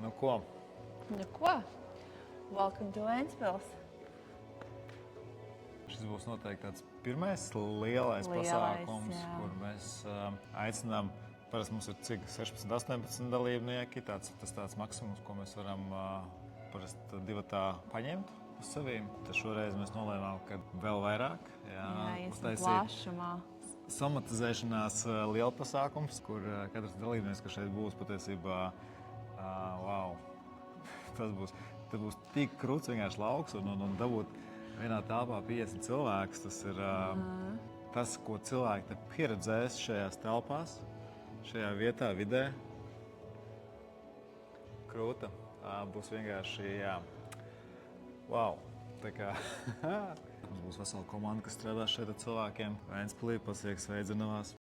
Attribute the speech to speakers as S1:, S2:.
S1: Nu ko?
S2: Nu ko? Welcome to Ventspils.
S1: Šis būs noteikti tāds pirmais lielais pasākums,
S2: jā.
S1: kur mēs aicinām. Parasti mums ir cik 16, 18 dalībnieki. Tas tāds maksimums, ko mēs varam parasti divatā paņemt uz saviem. Tad šoreiz mēs nolēmām, ka vēl vairāk.
S2: Jā, iesim plašumā.
S1: Somatizēšanās liela pasākums, kur katrs dalībnieks, kas šeit būs, patiesībā wow, tas būs tik krūts vienkārši lauks un dabūt vienā telpā 50 cilvēkus. Tas ir tas, ko cilvēki te pieredzēs šajās telpās, šajā vietā, vidē. Krūta. Būs vienkārši, jā, wow. Tā kā mums būs vesela komanda, kas strādās šeit ar cilvēkiem. Ventspilī, Pasieks, Sveidzenavās.